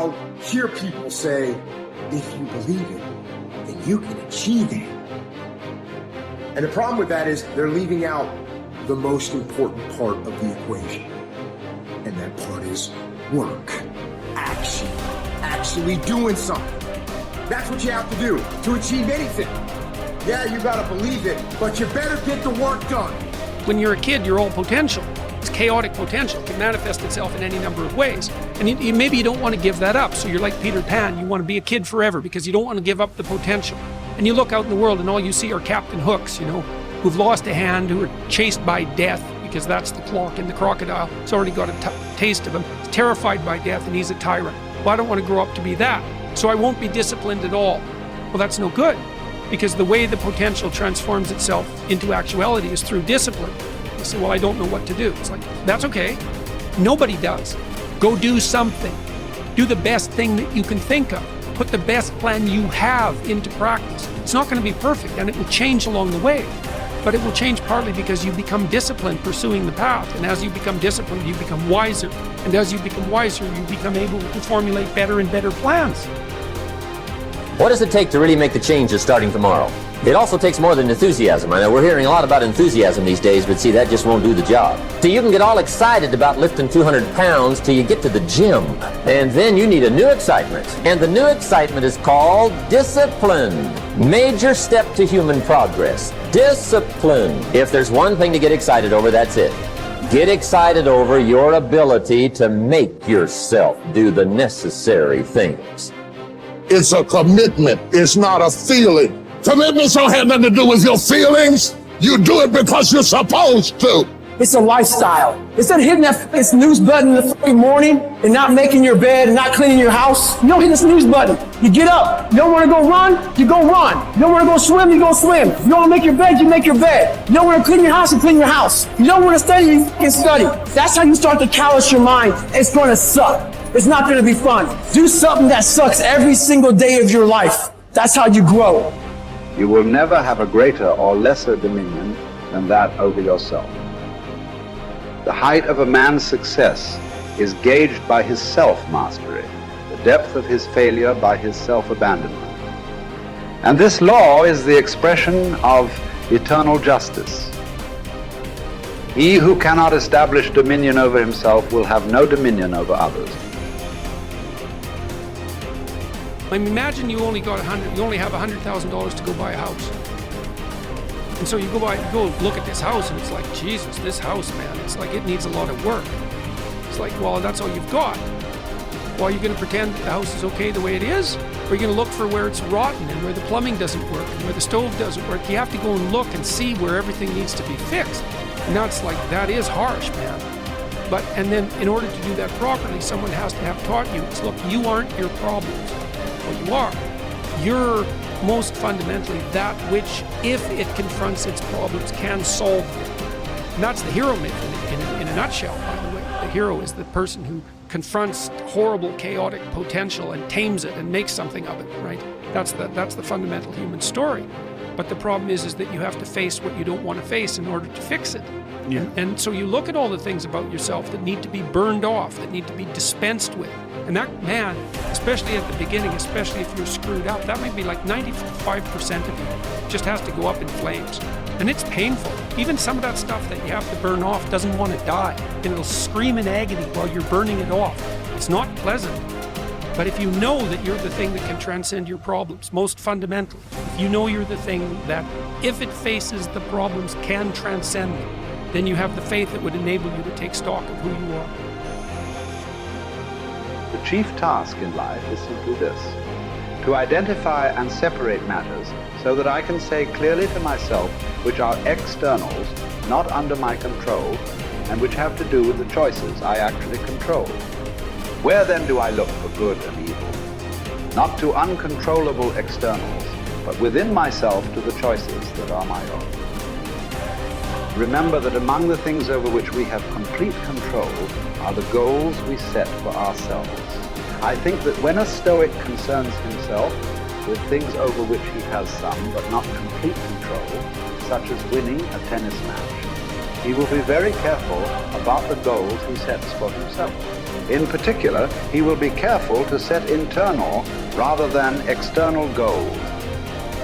I'll hear people say, if you believe it, then you can achieve it. And the problem with that is they're leaving out the most important part of the equation. And that part is work, action, actually doing something. That's what you have to do to achieve anything. Yeah, you gotta believe it, but you better get the work done. When you're a kid, you're all potential. It's chaotic potential. It can manifest itself in any number of ways. And maybe you don't want to give that up. So you're like Peter Pan. You want to be a kid forever because you don't want to give up the potential. And you look out in the world and all you see are Captain Hooks, who've lost a hand, who are chased by death because that's the clock in the crocodile. It's already got a taste of him. He's terrified by death and he's a tyrant. Well, I don't want to grow up to be that. So I won't be disciplined at all. Well, that's no good because the way the potential transforms itself into actuality is through discipline. You say, well, I don't know what to do. It's like, that's okay. Nobody does. Go do something. Do the best thing that you can think of. Put the best plan you have into practice. It's not going to be perfect and it will change along the way, but it will change partly because you become disciplined pursuing the path. And as you become disciplined, you become wiser. And as you become wiser, you become able to formulate better and better plans. What does it take to really make the changes starting tomorrow? It also takes more than enthusiasm. I know we're hearing a lot about enthusiasm these days, but see, that just won't do the job. So you can get all excited about lifting 200 pounds till you get to the gym. And then you need a new excitement. And the new excitement is called discipline. Major step to human progress. Discipline. If there's one thing to get excited over, that's it. Get excited over your ability to make yourself do the necessary things. It's a commitment. It's not a feeling. Commitments don't have nothing to do with your feelings. You do it because you're supposed to. It's a lifestyle. Instead of hitting that snooze button in the fucking morning and not making your bed and not cleaning your house, you don't hit the snooze button. You get up. You don't want to go run, you go run. You don't want to go swim, you go swim. You don't want to make your bed, you make your bed. You don't want to clean your house, you clean your house. You don't want to study, you fucking study. That's how you start to callous your mind. It's going to suck. It's not going to be fun. Do something that sucks every single day of your life. That's how you grow. You will never have a greater or lesser dominion than that over yourself. The height of a man's success is gauged by his self-mastery, the depth of his failure by his self-abandonment. And this law is the expression of eternal justice. He who cannot establish dominion over himself will have no dominion over others. I mean, imagine you only have $100,000 to go buy a house. And so you go look at this house and it's like, Jesus, this house, man, it's like it needs a lot of work. It's like, well, that's all you've got. Well, are you going to pretend that the house is okay the way it is? Or are you going to look for where it's rotten and where the plumbing doesn't work and where the stove doesn't work? You have to go and look and see where everything needs to be fixed. And now it's like, that is harsh, man. And then in order to do that properly, someone has to have taught you, it's, look, you aren't your problems. Well, you are. You're most fundamentally that which, if it confronts its problems, can solve them. And that's the hero myth in a nutshell, by the way. The hero is the person who confronts horrible, chaotic potential and tames it and makes something of it, right? That's the fundamental human story. But the problem is that you have to face what you don't want to face in order to fix it. Yeah. And so you look at all the things about yourself that need to be burned off, that need to be dispensed with. And that, man, especially at the beginning, especially if you're screwed up, that might be like 95% of you just has to go up in flames. And it's painful. Even some of that stuff that you have to burn off doesn't want to die. And it'll scream in agony while you're burning it off. It's not pleasant. But if you know that you're the thing that can transcend your problems, most fundamentally, if you know you're the thing that, if it faces the problems, can transcend them, then you have the faith that would enable you to take stock of who you are. The chief task in life is simply this: to identify and separate matters so that I can say clearly to myself which are externals, not under my control, and which have to do with the choices I actually control. Where then do I look for good and evil? Not to uncontrollable externals, but within myself to the choices that are my own. Remember that among the things over which we have complete control are the goals we set for ourselves. I think that when a Stoic concerns himself with things over which he has some but not complete control, such as winning a tennis match, he will be very careful about the goals he sets for himself. In particular, he will be careful to set internal rather than external goals.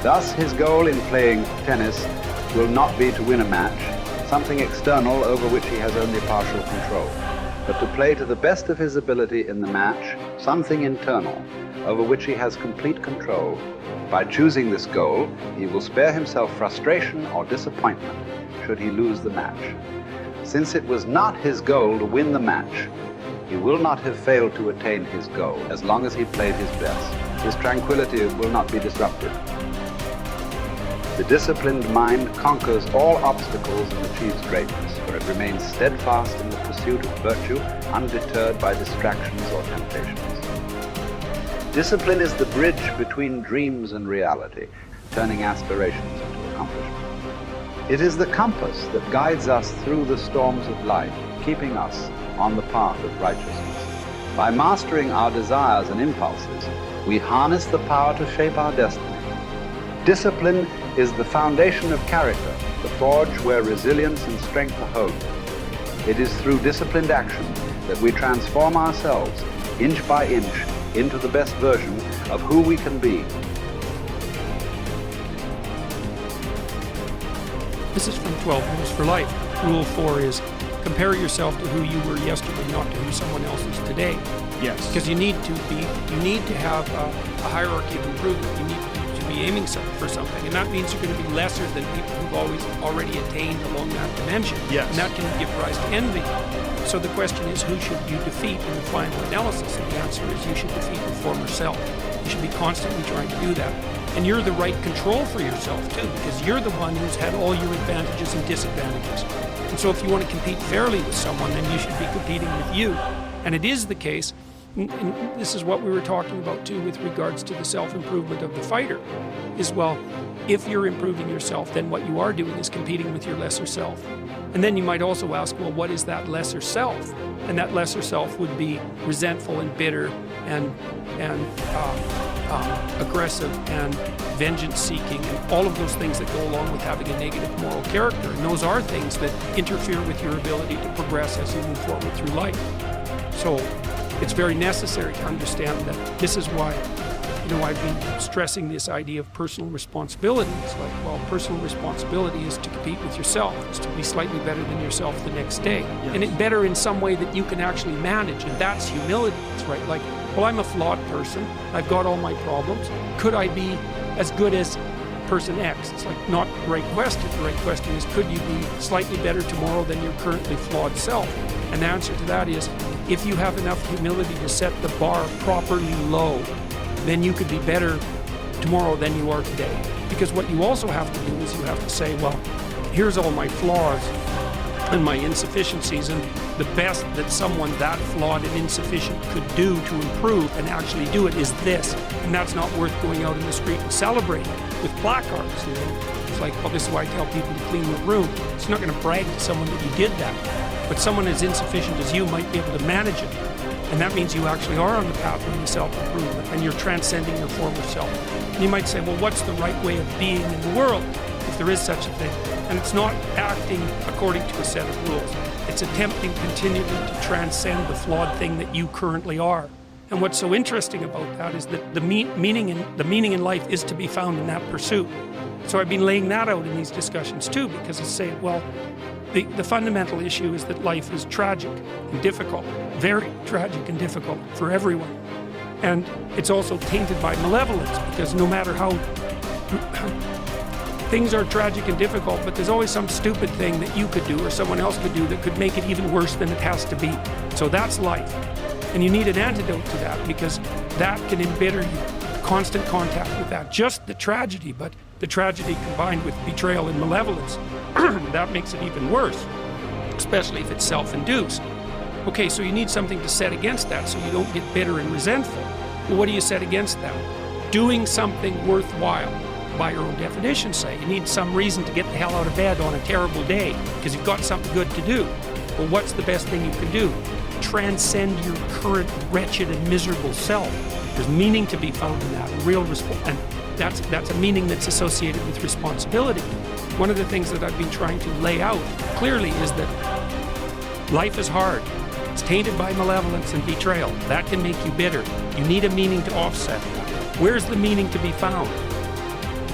Thus, his goal in playing tennis will not be to win a match, something external over which he has only partial control, but to play to the best of his ability in the match, something internal over which he has complete control. By choosing this goal, he will spare himself frustration or disappointment should he lose the match. Since it was not his goal to win the match, he will not have failed to attain his goal as long as he played his best. His tranquility will not be disrupted. The disciplined mind conquers all obstacles and achieves greatness, for it remains steadfast in the pursuit of virtue, undeterred by distractions or temptations. Discipline is the bridge between dreams and reality, turning aspirations into accomplishment. It is the compass that guides us through the storms of life, keeping us on the path of righteousness. By mastering our desires and impulses, we harness the power to shape our destiny. Discipline is the foundation of character, the forge where resilience and strength are honed. It is through disciplined action that we transform ourselves, inch by inch, into the best version of who we can be. This is from 12 Rules for Life. Rule 4 is compare yourself to who you were yesterday, not to who someone else is today. Yes. Because you need to have a hierarchy of improvement. You need to be aiming for something, and that means you're going to be lesser than people who've already attained along that dimension. Yes. And that can give rise to envy. So the question is, who should you defeat in the final analysis? And the answer is you should defeat your former self. You should be constantly trying to do that. And you're the right control for yourself too, because you're the one who's had all your advantages and disadvantages. And so if you want to compete fairly with someone, then you should be competing with you. And it is the case, and this is what we were talking about too with regards to the self-improvement of the fighter, is, well, if you're improving yourself, then what you are doing is competing with your lesser self. And then you might also ask, well, what is that lesser self? And that lesser self would be resentful and bitter and aggressive and vengeance-seeking and all of those things that go along with having a negative moral character. And those are things that interfere with your ability to progress as you move forward through life. So it's very necessary to understand that this is why, I've been stressing this idea of personal responsibility. It's like, well, personal responsibility is to compete with yourself, is to be slightly better than yourself the next day. Yes. And it better in some way that you can actually manage, and that's humility. It's right, like, well, I'm a flawed person. I've got all my problems. Could I be as good as person X? It's like not the right question. The right question is, could you be slightly better tomorrow than your currently flawed self? And the answer to that is, if you have enough humility to set the bar properly low, then you could be better tomorrow than you are today. Because what you also have to do is you have to say, well, here's all my flaws and my insufficiencies, and the best that someone that flawed and insufficient could do to improve and actually do it is this. And that's not worth going out in the street and celebrating with placards. It's like, well, this is why I tell people to clean the room. It's not going to brag to someone that you did that. But someone as insufficient as you might be able to manage it. And that means you actually are on the pathway to self-improvement, and you're transcending your former self. And you might say, well, what's the right way of being in the world, if there is such a thing? And it's not acting according to a set of rules. It's attempting continually to transcend the flawed thing that you currently are. And what's so interesting about that is that the meaning in life is to be found in that pursuit. So I've been laying that out in these discussions too, because it's saying, well, the fundamental issue is that life is tragic and difficult, very tragic and difficult for everyone. And it's also tainted by malevolence, because no matter how things are tragic and difficult, but there's always some stupid thing that you could do or someone else could do that could make it even worse than it has to be. So that's life. And you need an antidote to that, because that can embitter you. Constant contact with that. Just the tragedy, but the tragedy combined with betrayal and malevolence, that makes it even worse, especially if it's self-induced. Okay, so you need something to set against that so you don't get bitter and resentful. Well, what do you set against that? Doing something worthwhile. By your own definition, say. You need some reason to get the hell out of bed on a terrible day because you've got something good to do. Well, what's the best thing you can do? Transcend your current wretched and miserable self. There's meaning to be found in that, and that's a meaning that's associated with responsibility. One of the things that I've been trying to lay out clearly is that life is hard. It's tainted by malevolence and betrayal. That can make you bitter. You need a meaning to offset. Where's the meaning to be found?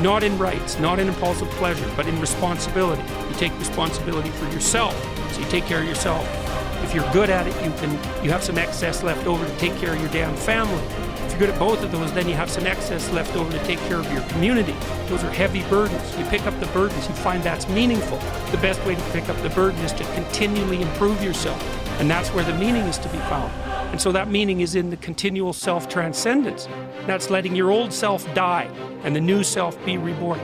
Not in rights, not in impulsive pleasure, but in responsibility. You take responsibility for yourself, so you take care of yourself. If you're good at it, you have some excess left over to take care of your damn family. If you're good at both of those, then you have some excess left over to take care of your community. Those are heavy burdens. You pick up the burdens, you find that's meaningful. The best way to pick up the burden is to continually improve yourself. And that's where the meaning is to be found. And so that meaning is in the continual self-transcendence. That's letting your old self die and the new self be reborn.